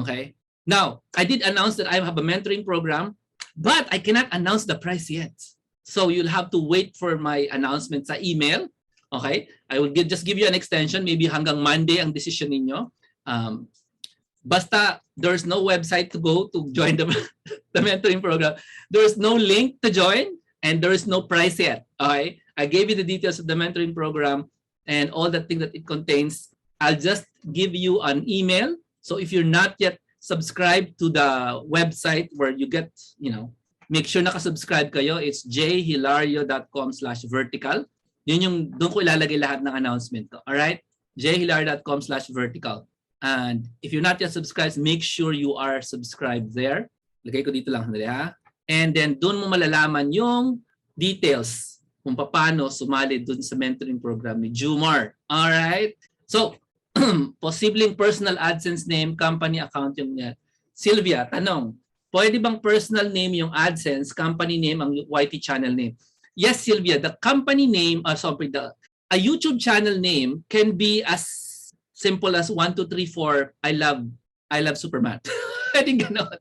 Okay? Now, I did announce that I have a mentoring program, but I cannot announce the price yet. So you'll have to wait for my announcement sa email. Okay? I will just give you an extension. Maybe hanggang Monday ang decision ninyo. Basta there's no website to go to join the mentoring program. There's no link to join and there is no price yet. Okay? I gave you the details of the mentoring program and all the things that it contains. I'll just give you an email. So if you're not yet subscribed to the website where you get, make sure nakasubscribe kayo. It's jhilario.com/vertical. Yun yung doon ko ilalagay lahat ng announcement ko. Alright? jhilario.com/vertical. And if you're not yet subscribed, make sure you are subscribed there. Lagay ko dito lang. Ha? And then doon mo malalaman yung details kung paano sumali doon sa mentoring program ni Jumar. Alright? So, posibleng personal AdSense name, company account yung niya. Sylvia, tanong, pwede bang personal name yung AdSense, company name ang YT channel name? Yes, Sylvia, the company name, a YouTube channel name can be as simple as 1, 2, 3, 4, I love Superman. I think ganon.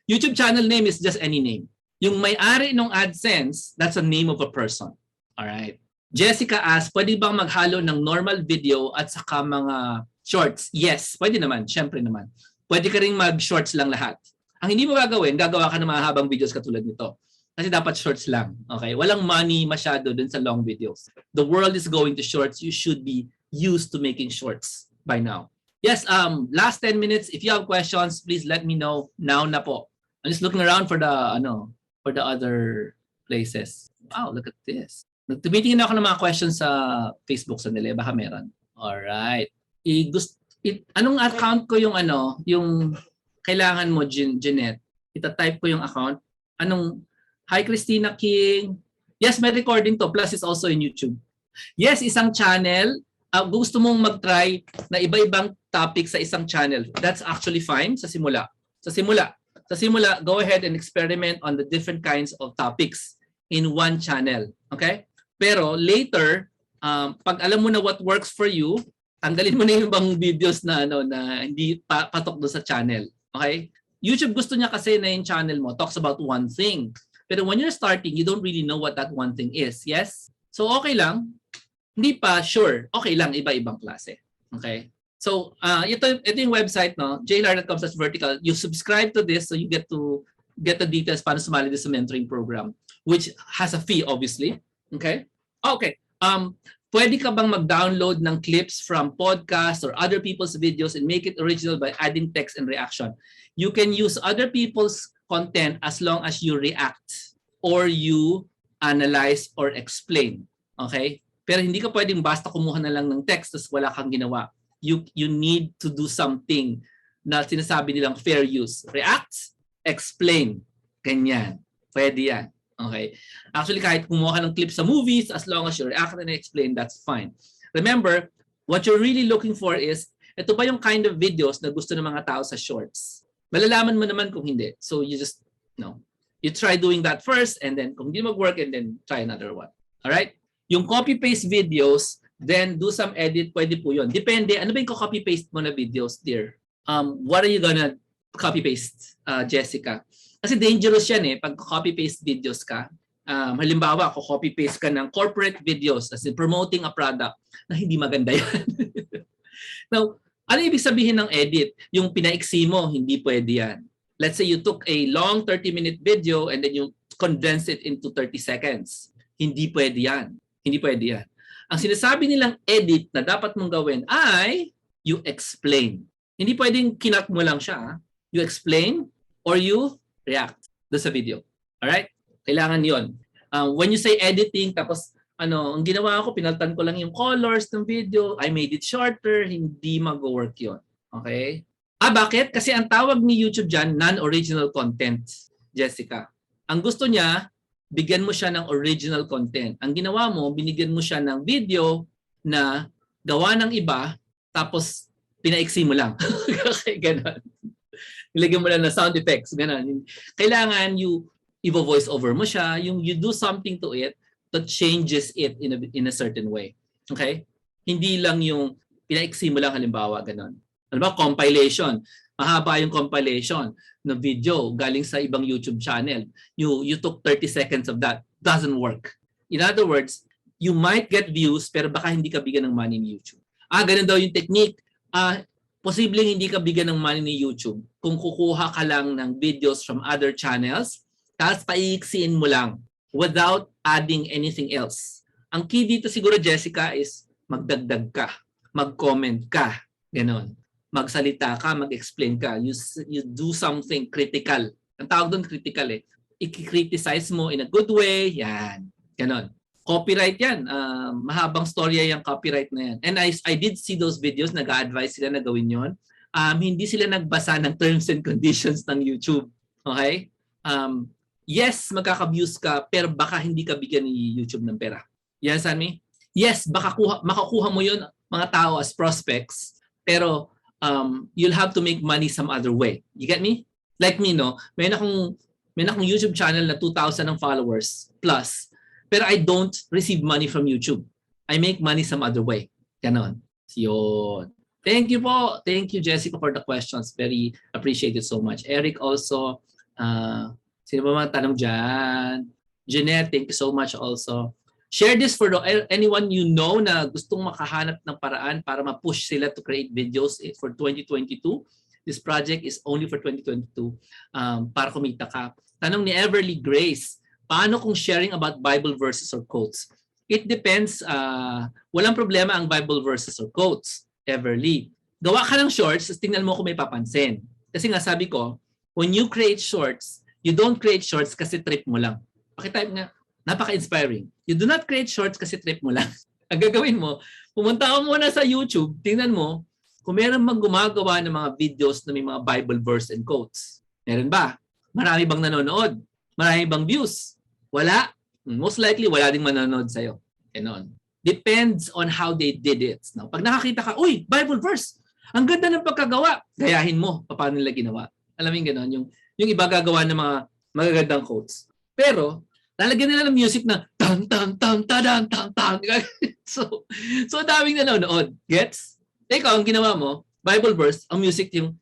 YouTube channel name is just any name. Yung may-ari ng AdSense, that's a name of a person. All right. Jessica asks, pwede bang maghalo ng normal video at saka mga shorts? Yes, pwede naman. Siyempre naman. Pwede ka rin mag-shorts lang lahat. Ang hindi mo gagawin, gagawa ka ng mga habang videos katulad nito. Kasi dapat shorts lang. Okay? Walang money masyado dun sa long videos. The world is going to shorts. You should be used to making shorts by now. Yes, last 10 minutes. If you have questions, please let me know now na po. I'm just looking around for the other places. Wow, look at this. Tumitingin ako ng mga questions sa Facebook sa nila. Baka meron. Alright. Anong account ko yung yung kailangan mo, Jeanette? Ita-type ko yung account. Hi, Christina King. Yes, may recording to. Plus, it's also in YouTube. Yes, isang channel. Gusto mong mag-try na iba-ibang topic sa isang channel. That's actually fine sa simula. Sa simula, go ahead and experiment on the different kinds of topics in one channel. Okay? Pero later, pag alam mo na what works for you, tanggalin mo na yung ibang videos na na hindi patok doon sa channel. Okay? YouTube gusto niya kasi na yung channel mo talks about one thing. Pero when you're starting, you don't really know what that one thing is. Yes? So okay lang. Hindi pa sure. Okay lang, iba-ibang klase. Okay? So ito yung website, no? jhilario.com/vertical. You subscribe to this so you get the details paano sumali sa mentoring program, which has a fee, obviously. Okay? Okay. Pwede ka bang mag-download ng clips from podcasts or other people's videos and make it original by adding text and reaction? You can use other people's content as long as you react or you analyze or explain. Okay? Pero hindi ka pwedeng basta kumuha na lang ng text tapos wala kang ginawa. You need to do something na sinasabi nilang fair use. React, explain. Ganyan. Pwede yan. Okay. Actually, kahit kumuha ka ng clip sa movies, as long as you react and explain, that's fine. Remember, what you're really looking for is, ito ba yung kind of videos na gusto ng mga tao sa shorts? Malalaman mo naman kung hindi. So you just, you try doing that first and then kung hindi mag-work and then try another one. Alright? Yung copy-paste videos, then do some edit, pwede po yun. Depende, ano ba yung copy-paste mo na videos, dear? What are you gonna copy-paste, Jessica? Kasi dangerous yan pag copy-paste videos ka. Halimbawa, copy-paste ka ng corporate videos as in promoting a product na hindi maganda yan. Now, ano ibig sabihin ng edit? Yung pinaiksi mo, hindi pwede yan. Let's say you took a long 30-minute video and then you condense it into 30 seconds. Hindi pwede yan. Hindi pwede yan. Ang sinasabi nilang edit na dapat mong gawin ay you explain. Hindi pwedeng kinat mo lang siya. You explain or you react doon sa video. Alright? Kailangan yon. When you say editing, tapos ang ginawa ko, pinaltan ko lang yung colors ng video, I made it shorter, hindi mag-work yon. Okay? Bakit? Kasi ang tawag ni YouTube dyan, non-original content, Jessica. Ang gusto niya, bigyan mo siya ng original content. Ang ginawa mo, binigyan mo siya ng video na gawa ng iba, tapos pinaiksi mo lang. Okay, ganon. Ilagyan mo lang na sound effects, gano'n. Kailangan i-voice over mo siya, you do something to it that changes it in a certain way. Okay? Hindi lang yung pinaiksi mo lang halimbawa, gano'n. Halimbawa, compilation. Mahaba yung compilation ng video galing sa ibang YouTube channel. You took 30 seconds of that. Doesn't work. In other words, you might get views pero baka hindi ka bigyan ng money ni YouTube. Ganun daw yung technique. Posibleng hindi ka bigyan ng money ni YouTube kung kukuha ka lang ng videos from other channels tapos paiiksiin mo lang without adding anything else. Ang key dito siguro, Jessica, is magdagdag ka, mag-comment ka, ganon. Magsalita ka, mag-explain ka. You do something critical. Ang tawag doon critical eh. I-criticize mo in a good way, yan. Ganon. Copyright yan. Mahabang storya yung copyright na yan. And I did see those videos, nag-a-advise sila na gawin yon. Hindi sila nagbasa ng terms and conditions ng YouTube. Okay? Yes, magkaka-views ka, pero baka hindi ka bigyan ni YouTube ng pera. Yan, Sanmi? Yes, baka makakuha mo yun, mga tao, as prospects, pero you'll have to make money some other way. You get me? Like me, no? May akong YouTube channel na 2,000 ng followers plus, pero I don't receive money from YouTube. I make money some other way. Ganon. Yun. Thank you po. Thank you, Jessica, for the questions. Very appreciated so much. Eric also. Sino ba mga tanong dyan? Jeanette, thank you so much also. Share this for anyone you know na gustong makahanap ng paraan para ma-push sila to create videos for 2022. This project is only for 2022 para kumita ka. Tanong ni Everly Grace, paano kung sharing about Bible verses or quotes? It depends. Walang problema ang Bible verses or quotes, Everly. Gawa ka ng shorts, tingnan mo kung may papansin. Kasi nga sabi ko, when you create shorts, you don't create shorts kasi trip mo lang. Pakitype nga, napaka-inspiring. You do not create shorts kasi trip mo lang. Ang gagawin mo, pumunta ka muna sa YouTube, tingnan mo, kung meron bang gumagawa ng mga videos na may mga Bible verse and quotes. Meron ba? Marami bang nanonood? Marami bang views? Wala. Most likely, wala ding manonood sa'yo. Ganon. Depends on how they did it. Now, pag nakakita ka, uy, Bible verse, ang ganda ng pagkagawa, gayahin mo, paano nila ginawa. Alam mo yung ganon, yung iba gagawa ng mga magagandang quotes. Pero, lalagyan nila ng music na tan tan tan tan tan tan. So daming nanonood. Gets? Ikaw, ang ginawa mo, Bible verse, ang music yung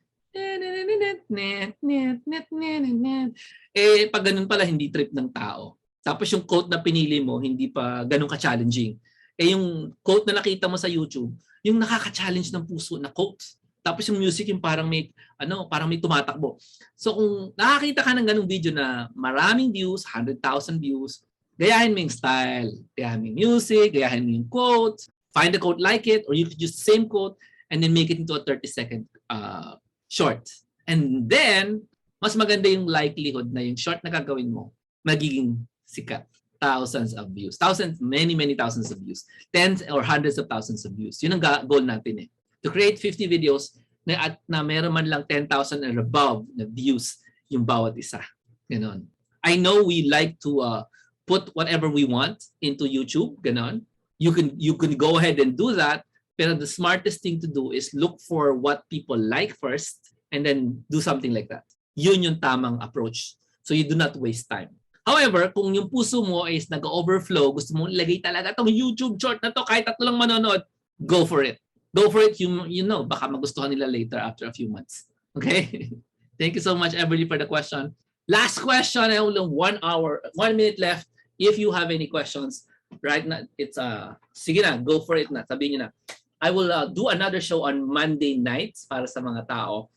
pag ganun pala, hindi trip ng tao. Tapos yung quote na pinili mo, hindi pa ganun ka-challenging. Yung quote na nakita mo sa YouTube, yung nakaka-challenge ng puso na quote. Tapos yung music yung parang may tumatakbo. So kung nakakita ka ng ganung video na maraming views, 100,000 views, gayahin mo yung style, gayahin mo yung music, gayahin mo yung quote, find a quote like it, or you could use the same quote and then make it into a 30-second short. And then, mas maganda yung likelihood na yung short na gagawin mo, magiging sikat. Thousands of views. Many thousands of views. Tens or hundreds of thousands of views. Yun ang goal natin eh. To create 50 videos na meron man lang 10,000 and above na views yung bawat isa. Ganon. I know we like to put whatever we want into YouTube. Ganon. You can go ahead and do that. Pero the smartest thing to do is look for what people like first and then do something like that. Yun yung tamang approach. So you do not waste time. However, kung yung puso mo is nag-overflow, gusto mong ilagay talaga itong YouTube short na to kahit 3 lang manonood, go for it. Go for it, you know, baka magustuhan nila later after a few months. Okay? Thank you so much, Everly, for the question. Last question, I only 1 hour, 1 minute left. If you have any questions, right now, it's, sige na, go for it na, sabihin nyo na. I will do another show on Monday nights para sa mga tao.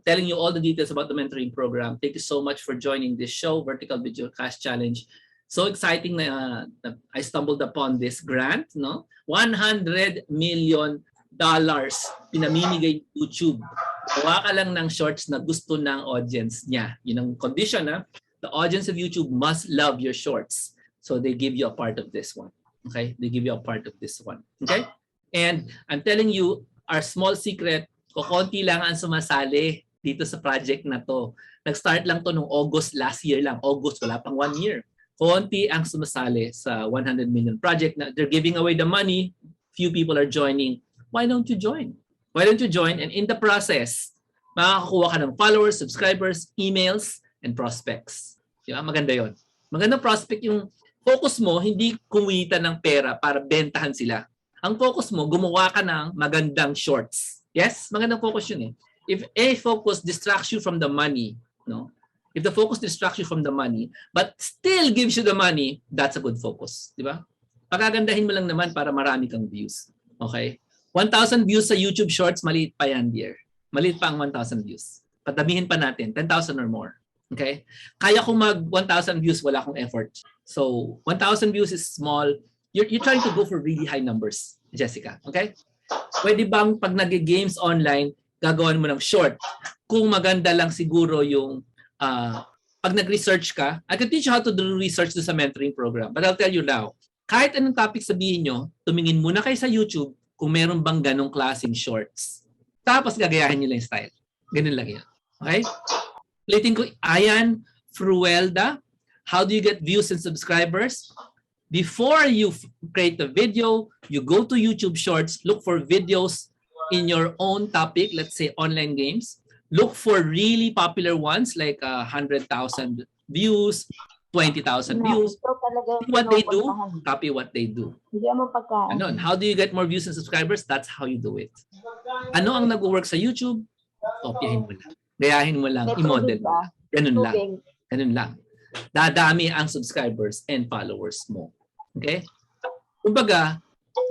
Telling you all the details about the mentoring program. Thank you so much for joining this show, Vertical VideoChallenge. So exciting na I stumbled upon this grant, no? $100 million pinamimigay YouTube. Gawa ka lang ng shorts na gusto ng audience niya. Yun ang condition, na the audience of YouTube must love your shorts. So they give you a part of this one. Okay? They give you a part of this one. Okay? And I'm telling you, our small secret, kukunti lang ang sumasali dito sa project na to. Nag-start lang to nung August last year lang. August, wala pang 1 year. Kukunti ang sumasali sa 100 million project. Na they're giving away the money. Few people are joining. Why don't you join? Why don't you join? And in the process, makakakuha ka ng followers, subscribers, emails, and prospects. Diba? Maganda yon. Magandang prospect yung focus mo, hindi kumita ng pera para bentahan sila. Ang focus mo, gumawa ka ng magandang shorts. Yes? Magandang focus yun eh. If a focus distracts you from the money, no? If the focus distracts you from the money, but still gives you the money, that's a good focus. Di ba? Pagagandahin mo lang naman para marami kang views. Okay? 1,000 views sa YouTube Shorts, maliit pa yan, dear. Maliit pa ang 1,000 views. Padamihin pa natin, 10,000 or more. Okay? Kaya kung mag 1,000 views, wala akong effort. So, 1,000 views is small. You're trying to go for really high numbers, Jessica. Okay? Pwede bang pag nag-games online, gagawan mo ng short? Kung maganda lang siguro yung pag nag-research ka, I can teach you how to do research sa mentoring program. But I'll tell you now, kahit anong topic sabihin nyo, tumingin muna kayo sa YouTube kung meron bang ganong klaseng shorts. Tapos gagayahin nyo lang yung style. Ganun lang yan. Okay? Ulitin ko, Ayan Fruelda, how do you get views and subscribers? Before you create the video, you go to YouTube Shorts, look for videos in your own topic, let's say online games. Look for really popular ones like 100,000 views, 20,000 views. What they do, copy what they do. Ano, how do you get more views and subscribers? That's how you do it. Ano ang nag-work sa YouTube? Kopyahin mo lang. Gayahin mo lang, i-model mo. Ganun lang. Ganun lang. Dadami ang subscribers and followers mo. Okay? Kumbaga,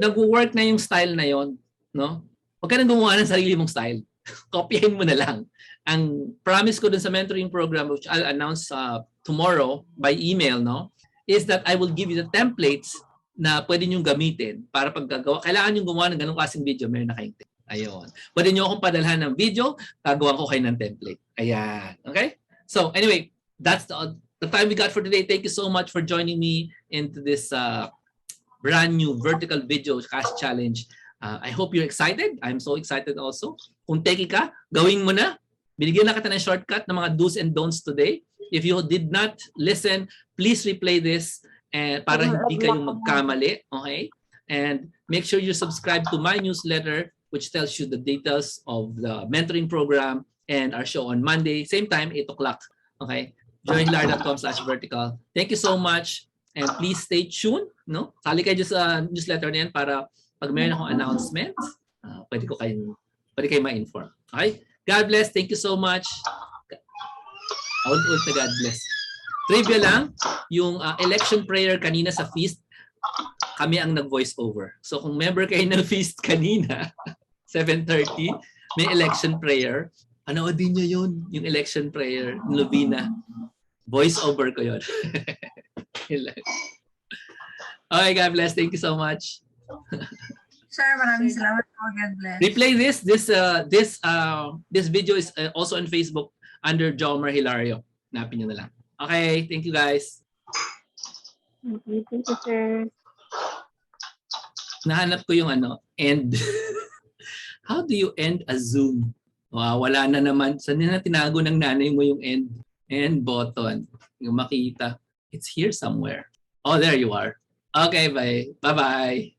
nag-work na yung style na yon, no? Huwag ka nang gumawa ng sarili mong style. Kopyahin mo na lang. Ang promise ko dun sa mentoring program, which I'll announce tomorrow by email, no, is that I will give you the templates na pwede nyo gamitin para pag gagawa. Kailangan nyo gumawa ng ganong klaseng video, meron na kayong template. Ayun. Pwede nyo akong padalhan ng video, gagawa ko kayo ng template. Ayan. Okay? So anyway, that's the time we got for today. Thank you so much for joining me into this brand new Vertical VideoChallenge. I hope you're excited. I'm so excited also. Kung techie ka, gawin mo na. Binigyan na kita ng shortcut ng mga do's and don'ts today. If you did not listen, please replay this para hindi kayo magkamali. Okay? And make sure you subscribe to my newsletter which tells you the details of the mentoring program and our show on Monday. Same time, 8 o'clock. Okay? joinhilar.com/vertical. Thank you so much. And please stay tuned. No? Sali kayo sa newsletter na yan para pag mayroon akong announcement, pwede kayo ma-inform. Okay? God bless. Thank you so much. All na God bless. Trivia lang, yung election prayer kanina sa feast, kami ang nag-voice over. So kung member kayo ng feast kanina, 7:30, may election prayer. Panoodin nyo yun, yung election prayer, Novena. Voice over ko yun. Okay, God bless. Thank you so much. Sir, maraming salamat po. God bless. Replay this. This video is also on Facebook under Jomar Hilario. Hanapin nyo na lang. Okay, thank you guys. Thank you, sir. Nahanap ko yung end. How do you end a Zoom? Wala na naman. Saan na tinago ng nanay mo yung end button? Yung makita. It's here somewhere. Oh, there you are. Okay, bye. Bye-bye.